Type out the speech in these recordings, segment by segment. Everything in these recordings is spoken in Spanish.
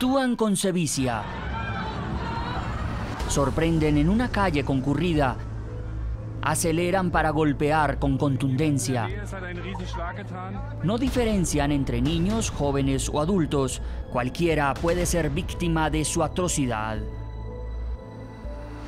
actúan con sevicia. Sorprenden en una calle concurrida. Aceleran para golpear con contundencia. No diferencian entre niños, jóvenes o adultos. Cualquiera puede ser víctima de su atrocidad.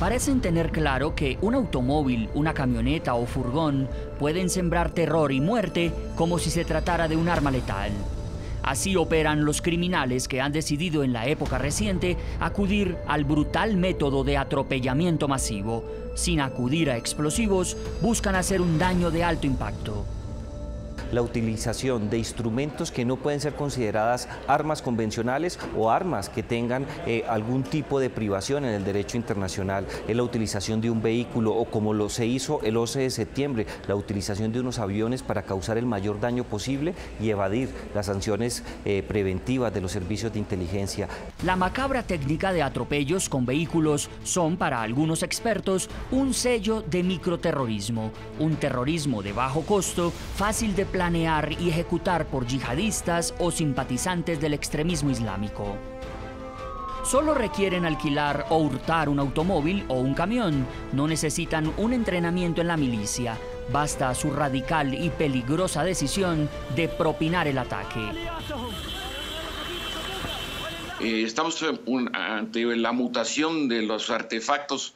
Parecen tener claro que un automóvil, una camioneta o furgón pueden sembrar terror y muerte como si se tratara de un arma letal. Así operan los criminales que han decidido en la época reciente acudir al brutal método de atropellamiento masivo. Sin acudir a explosivos, buscan hacer un daño de alto impacto. La utilización de instrumentos que no pueden ser consideradas armas convencionales o armas que tengan algún tipo de privación en el derecho internacional, es la utilización de un vehículo o como se hizo el 11 de septiembre, la utilización de unos aviones para causar el mayor daño posible y evadir las sanciones preventivas de los servicios de inteligencia. La macabra técnica de atropellos con vehículos son para algunos expertos un sello de microterrorismo, un terrorismo de bajo costo, fácil de planear y ejecutar por yihadistas o simpatizantes del extremismo islámico. Solo requieren alquilar o hurtar un automóvil o un camión. No necesitan un entrenamiento en la milicia. Basta su radical y peligrosa decisión de propinar el ataque. Estamos ante la mutación de los artefactos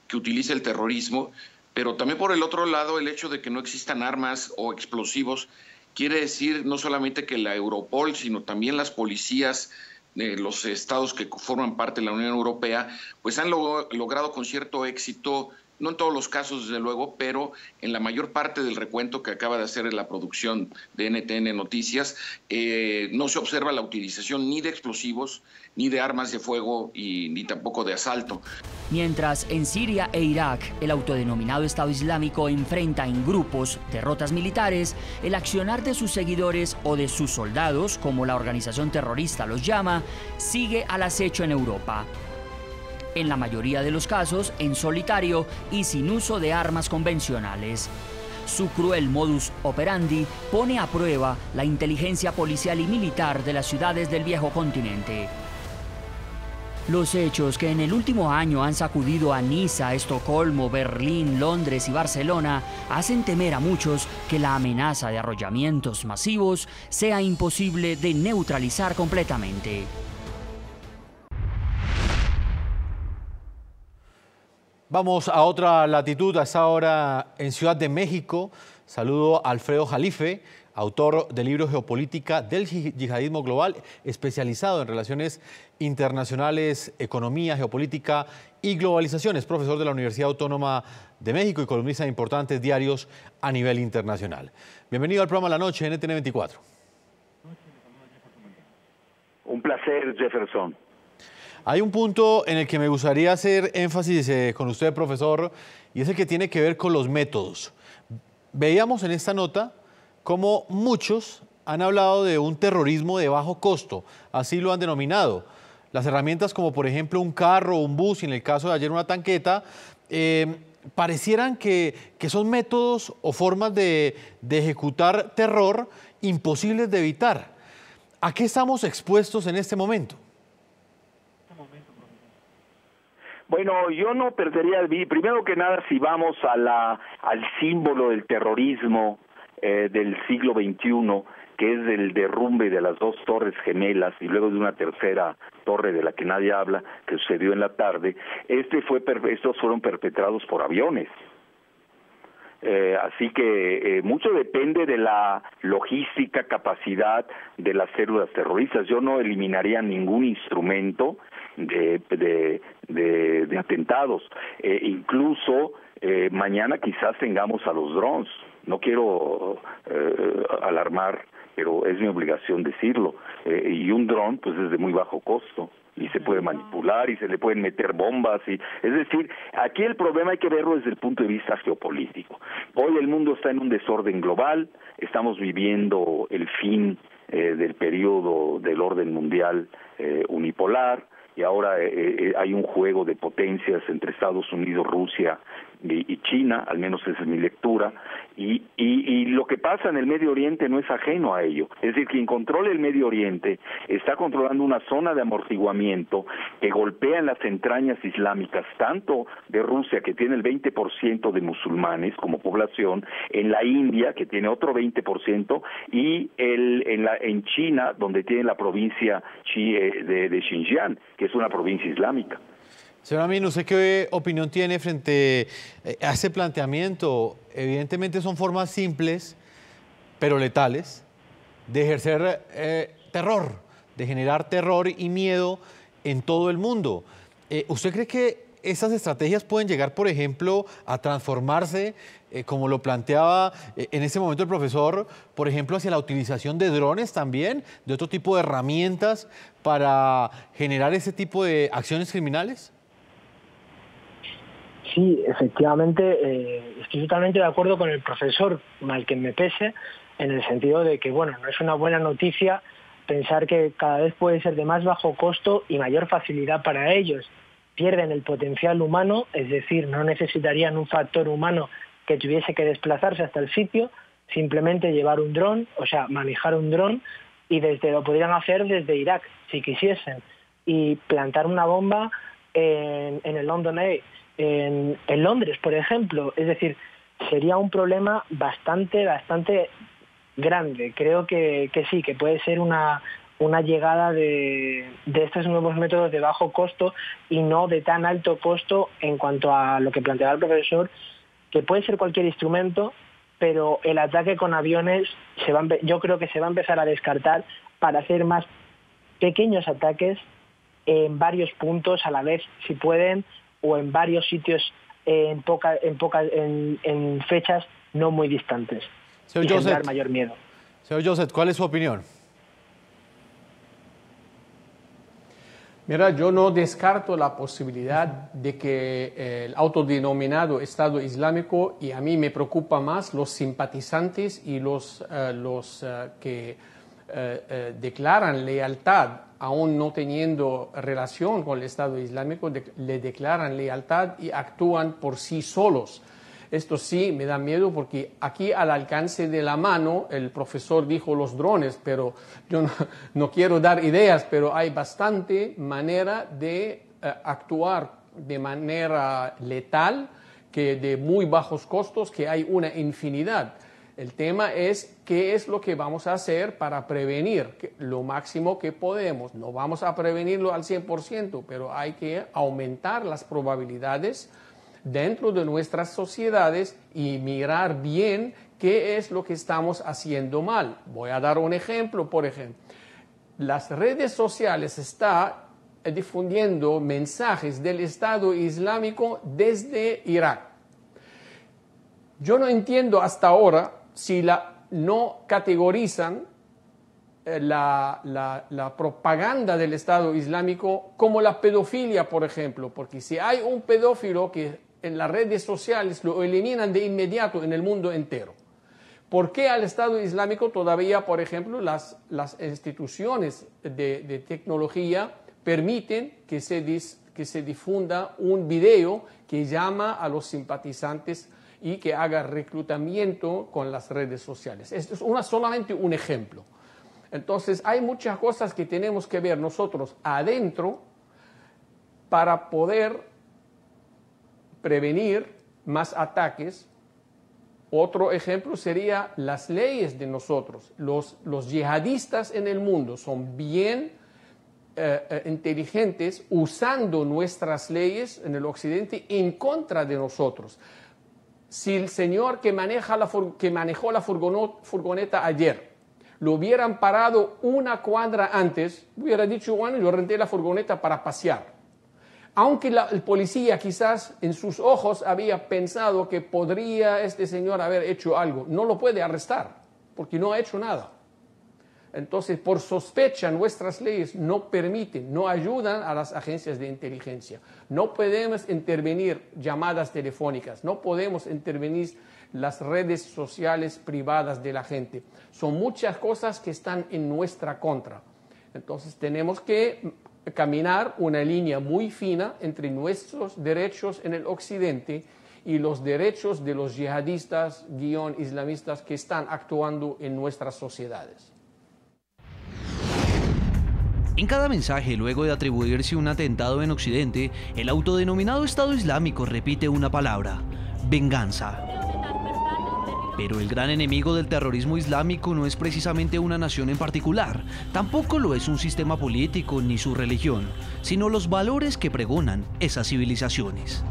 que utiliza el terrorismo, pero también por el otro lado el hecho de que no existan armas o explosivos quiere decir no solamente que la Europol, sino también las policías de los estados que forman parte de la Unión Europea, pues han logrado con cierto éxito, no en todos los casos desde luego, pero en la mayor parte del recuento que acaba de hacer la producción de NTN Noticias, no se observa la utilización ni de explosivos, ni de armas de fuego y ni tampoco de asalto. Mientras en Siria e Irak el autodenominado Estado Islámico enfrenta en grupos derrotas militares, el accionar de sus seguidores o de sus soldados, como la organización terrorista los llama, sigue al acecho en Europa. En la mayoría de los casos, en solitario y sin uso de armas convencionales. Su cruel modus operandi pone a prueba la inteligencia policial y militar de las ciudades del viejo continente. Los hechos que en el último año han sacudido a Niza, Estocolmo, Berlín, Londres y Barcelona hacen temer a muchos que la amenaza de arrollamientos masivos sea imposible de neutralizar completamente. Vamos a otra latitud, a esta hora en Ciudad de México. Saludo a Alfredo Jalife, autor del libro Geopolítica del Yihadismo Global, especializado en relaciones internacionales, economía, geopolítica y globalización. Es profesor de la Universidad Autónoma de México y columnista de importantes diarios a nivel internacional. Bienvenido al programa La Noche, NTN 24. Un placer, Jefferson. Hay un punto en el que me gustaría hacer énfasis con usted, profesor, y es el que tiene que ver con los métodos. Veíamos en esta nota cómo muchos han hablado de un terrorismo de bajo costo, así lo han denominado. Las herramientas como por ejemplo un carro, un bus y en el caso de ayer una tanqueta, parecieran que son métodos o formas de ejecutar terror imposibles de evitar. ¿A qué estamos expuestos en este momento? Bueno, yo no perdería el vista. Primero que nada, si vamos al símbolo del terrorismo del siglo XXI, que es el derrumbe de las dos torres gemelas y luego de una tercera torre de la que nadie habla, que sucedió en la tarde, estos fueron perpetrados por aviones. Así que mucho depende de la logística, capacidad de las células terroristas. Yo no eliminaría ningún instrumento de atentados. Incluso mañana quizás tengamos a los drones. No quiero alarmar, pero es mi obligación decirlo. Y un dron pues es de muy bajo costo y se puede manipular y se le pueden meter bombas. Es decir, aquí el problema hay que verlo desde el punto de vista geopolítico. Hoy el mundo está en un desorden global, estamos viviendo el fin del periodo del orden mundial unipolar, y ahora hay un juego de potencias entre Estados Unidos, Rusia y China, al menos esa es mi lectura, y lo que pasa en el Medio Oriente no es ajeno a ello. Es decir, quien controla el Medio Oriente está controlando una zona de amortiguamiento que golpea en las entrañas islámicas, tanto de Rusia, que tiene el 20% de musulmanes como población, en la India, que tiene otro 20%, y en China, donde tiene la provincia de Xinjiang, que es una provincia islámica. Señor Amin, ¿usted qué opinión tiene frente a ese planteamiento? Evidentemente son formas simples, pero letales, de ejercer terror, de generar terror y miedo en todo el mundo. ¿Usted cree que esas estrategias pueden llegar, por ejemplo, a transformarse, como lo planteaba en ese momento el profesor, por ejemplo, hacia la utilización de drones también, de otro tipo de herramientas para generar ese tipo de acciones criminales? Sí, efectivamente, estoy totalmente de acuerdo con el profesor, mal que me pese, en el sentido de que, bueno, no es una buena noticia pensar que cada vez puede ser de más bajo costo y mayor facilidad para ellos. Pierden el potencial humano, es decir, no necesitarían un factor humano que tuviese que desplazarse hasta el sitio, simplemente llevar un dron, o sea, manejar un dron, y lo podrían hacer desde Irak, si quisiesen, y plantar una bomba en el London Eye, en Londres, por ejemplo. Es decir, sería un problema bastante grande. Creo que sí, que puede ser una llegada de estos nuevos métodos de bajo costo y no de tan alto costo en cuanto a lo que planteaba el profesor, que puede ser cualquier instrumento, pero el ataque con aviones yo creo que se va a empezar a descartar para hacer más pequeños ataques en varios puntos a la vez, si pueden, o en varios sitios en fechas no muy distantes. Señor y Joseph, generar mayor miedo. Señor Joseph, ¿cuál es su opinión? Mira, yo no descarto la posibilidad de que el autodenominado Estado Islámico, y a mí me preocupa más los simpatizantes y los que declaran lealtad, aún no teniendo relación con el Estado Islámico, le declaran lealtad y actúan por sí solos. Esto sí me da miedo porque aquí al alcance de la mano, el profesor dijo los drones, pero yo no quiero dar ideas, pero hay bastante manera de actuar de manera letal, que de muy bajos costos, que hay una infinidad. El tema es qué es lo que vamos a hacer para prevenir lo máximo que podemos. No vamos a prevenirlo al 100%, pero hay que aumentar las probabilidades dentro de nuestras sociedades y mirar bien qué es lo que estamos haciendo mal. Voy a dar un ejemplo, por ejemplo. Las redes sociales están difundiendo mensajes del Estado Islámico desde Irak. Yo no entiendo hasta ahora si no categorizan la propaganda del Estado Islámico como la pedofilia, por ejemplo, porque si hay un pedófilo que en las redes sociales lo eliminan de inmediato en el mundo entero. ¿Por qué al Estado Islámico todavía, por ejemplo, las instituciones de tecnología permiten que se difunda un video que llama a los simpatizantes y que haga reclutamiento con las redes sociales? Esto es solamente un ejemplo. Entonces, hay muchas cosas que tenemos que ver nosotros adentro para poder prevenir más ataques. Otro ejemplo sería las leyes de nosotros. Los yihadistas en el mundo son bien inteligentes usando nuestras leyes en el occidente en contra de nosotros. Si el señor que manejó la furgoneta ayer lo hubieran parado una cuadra antes, hubiera dicho, bueno, yo renté la furgoneta para pasear. Aunque el policía quizás en sus ojos había pensado que podría este señor haber hecho algo, no lo puede arrestar porque no ha hecho nada. Entonces, por sospecha, nuestras leyes no permiten, no ayudan a las agencias de inteligencia. No podemos intervenir llamadas telefónicas, no podemos intervenir las redes sociales privadas de la gente. Son muchas cosas que están en nuestra contra. Entonces, tenemos que caminar una línea muy fina entre nuestros derechos en el occidente y los derechos de los yihadistas, islamistas que están actuando en nuestras sociedades. En cada mensaje, luego de atribuirse un atentado en Occidente, el autodenominado Estado Islámico repite una palabra: venganza. Pero el gran enemigo del terrorismo islámico no es precisamente una nación en particular, tampoco lo es un sistema político ni su religión, sino los valores que pregonan esas civilizaciones.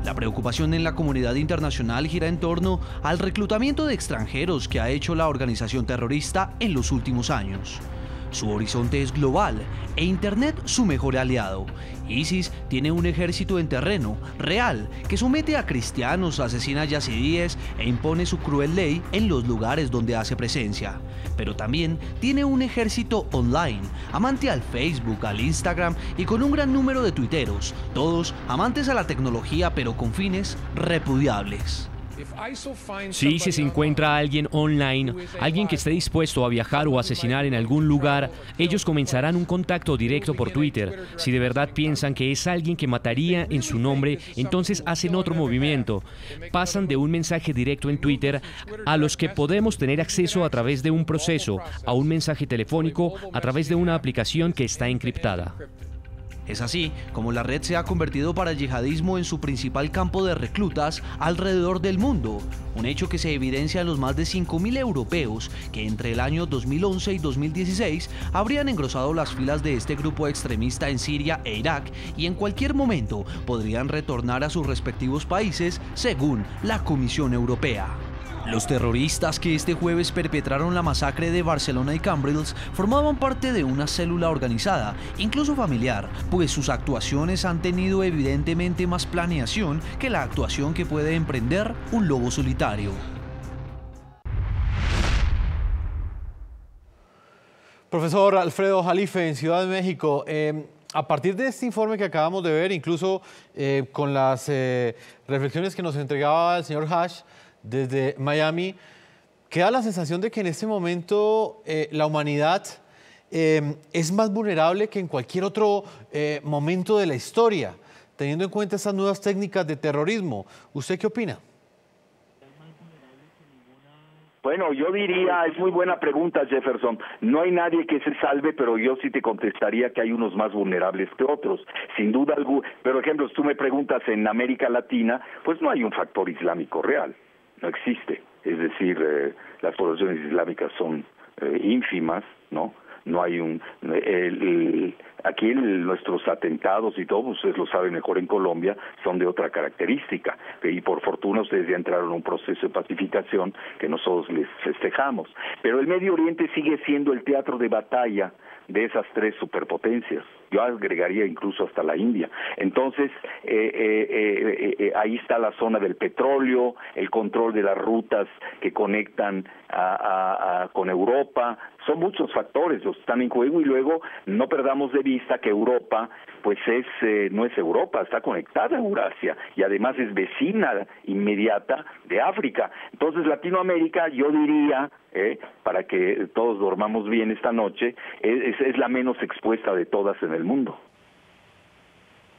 La preocupación en la comunidad internacional gira en torno al reclutamiento de extranjeros que ha hecho la organización terrorista en los últimos años. Su horizonte es global e Internet su mejor aliado. ISIS tiene un ejército en terreno, real, que somete a cristianos, asesina yazidíes e impone su cruel ley en los lugares donde hace presencia. Pero también tiene un ejército online, amante al Facebook, al Instagram y con un gran número de tuiteros, todos amantes a la tecnología pero con fines repudiables. Si ISIS encuentra a alguien online, alguien que esté dispuesto a viajar o asesinar en algún lugar, ellos comenzarán un contacto directo por Twitter. Si de verdad piensan que es alguien que mataría en su nombre, entonces hacen otro movimiento. Pasan de un mensaje directo en Twitter a los que podemos tener acceso a través de un proceso, a un mensaje telefónico a través de una aplicación que está encriptada. Es así como la red se ha convertido para el yihadismo en su principal campo de reclutas alrededor del mundo, un hecho que se evidencia en los más de 5.000 europeos que entre el año 2011 y 2016 habrían engrosado las filas de este grupo extremista en Siria e Irak y en cualquier momento podrían retornar a sus respectivos países según la Comisión Europea. Los terroristas que este jueves perpetraron la masacre de Barcelona y Cambrils formaban parte de una célula organizada, incluso familiar, pues sus actuaciones han tenido evidentemente más planeación que la actuación que puede emprender un lobo solitario. Profesor Alfredo Jalife, en Ciudad de México, a partir de este informe que acabamos de ver, incluso con las reflexiones que nos entregaba el señor Hash, desde Miami, queda la sensación de que en este momento la humanidad es más vulnerable que en cualquier otro momento de la historia, teniendo en cuenta estas nuevas técnicas de terrorismo. ¿Usted qué opina? Bueno, yo diría, es muy buena pregunta, Jefferson. No hay nadie que se salve, pero yo sí te contestaría que hay unos más vulnerables que otros. Sin duda alguna. Pero, por ejemplo, si tú me preguntas en América Latina, pues no hay un factor islámico real. No existe, es decir, las poblaciones islámicas son ínfimas, ¿no? No hay un... aquí nuestros atentados y todo, ustedes lo saben mejor en Colombia, son de otra característica. Y por fortuna ustedes ya entraron en un proceso de pacificación que nosotros les festejamos. Pero el Medio Oriente sigue siendo el teatro de batalla de esas tres superpotencias. Yo agregaría incluso hasta la India. Entonces, ahí está la zona del petróleo, el control de las rutas que conectan con Europa. Son muchos factores los que están en juego y luego no perdamos de vista que Europa, pues no es Europa, está conectada a Eurasia y además es vecina inmediata de África. Entonces, Latinoamérica, yo diría, para que todos dormamos bien esta noche, es la menos expuesta de todas en el mundo.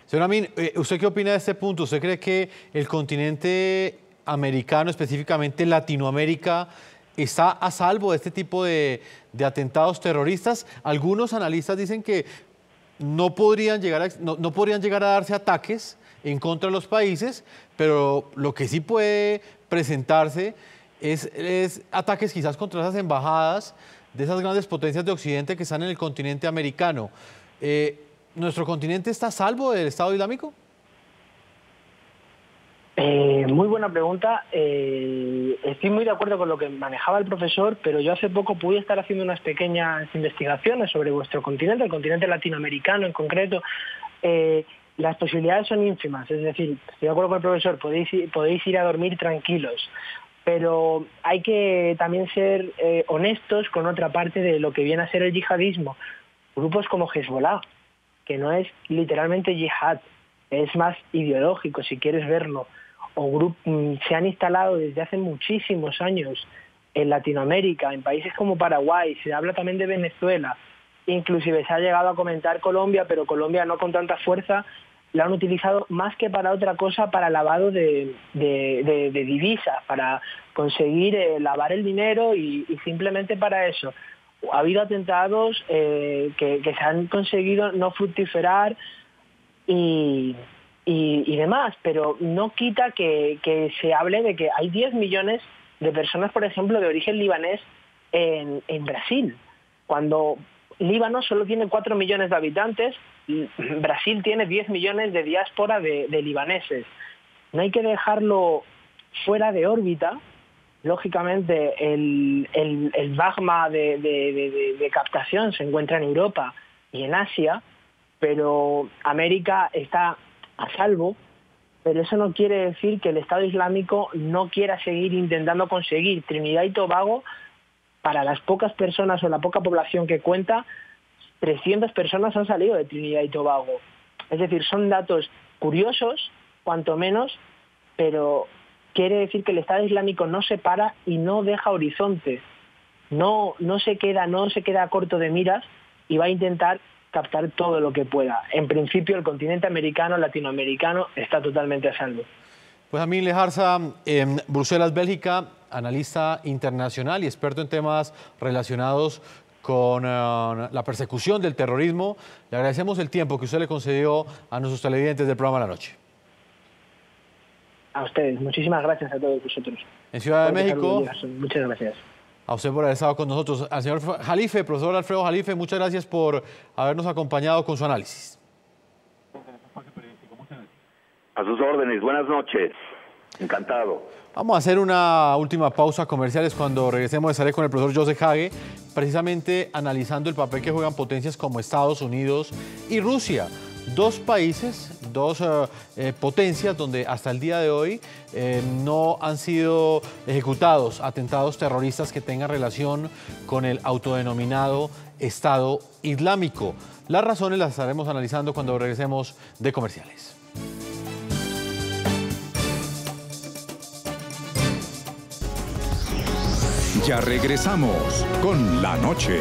Señor Amin, ¿usted qué opina de este punto? ¿Usted cree que el continente americano, específicamente Latinoamérica, está a salvo de este tipo de atentados terroristas? Algunos analistas dicen que no podrían llegar a darse ataques en contra de los países, pero lo que sí puede presentarse es ataques quizás contra esas embajadas de esas grandes potencias de Occidente que están en el continente americano. ¿Nuestro continente está a salvo del Estado Islámico? Muy buena pregunta. Estoy muy de acuerdo con lo que manejaba el profesor, pero yo hace poco pude estar haciendo unas pequeñas investigaciones sobre vuestro continente, el continente latinoamericano en concreto. Las posibilidades son ínfimas, es decir, estoy de acuerdo con el profesor, podéis ir a dormir tranquilos, pero hay que también ser honestos con otra parte de lo que viene a ser el yihadismo. Grupos como Hezbollah, que no es literalmente yihad, es más ideológico si quieres verlo, se han instalado desde hace muchísimos años en Latinoamérica, en países como Paraguay, se habla también de Venezuela. inclusive se ha llegado a comentar Colombia, pero Colombia no con tanta fuerza, la han utilizado más que para otra cosa, para lavado de divisas, para conseguir lavar el dinero y simplemente para eso. Ha habido atentados que se han conseguido no fructiferar y demás, pero no quita que se hable de que hay 10 millones de personas, por ejemplo, de origen libanés en Brasil, cuando Líbano solo tiene 4 millones de habitantes, Brasil tiene 10 millones de diáspora de libaneses. No hay que dejarlo fuera de órbita. Lógicamente el magma de captación se encuentra en Europa y en Asia, pero América está a salvo, pero eso no quiere decir que el Estado Islámico no quiera seguir intentando conseguir. Trinidad y Tobago, para las pocas personas o la poca población que cuenta, 300 personas han salido de Trinidad y Tobago. Es decir, son datos curiosos, cuanto menos, pero quiere decir que el Estado Islámico no se para y no deja horizonte. No se queda corto de miras y va a intentar captar todo lo que pueda. En principio, el continente americano, latinoamericano, está totalmente a salvo. Pues Amin Lejarza, en Bruselas, Bélgica, analista internacional y experto en temas relacionados con la persecución del terrorismo. Le agradecemos el tiempo que usted le concedió a nuestros televidentes del programa La Noche. A ustedes, muchísimas gracias a todos vosotros. En Ciudad de México, muchas gracias. A usted por haber estado con nosotros. Al señor Jalife, profesor Alfredo Jalife, muchas gracias por habernos acompañado con su análisis. A sus órdenes, buenas noches. Encantado. Vamos a hacer una última pausa comerciales. Cuando regresemos estaré con el profesor Joseph Hage, precisamente analizando el papel que juegan potencias como Estados Unidos y Rusia. Dos países, dos potencias donde hasta el día de hoy no han sido ejecutados atentados terroristas que tengan relación con el autodenominado Estado Islámico. Las razones las estaremos analizando cuando regresemos de comerciales. Ya regresamos con La Noche.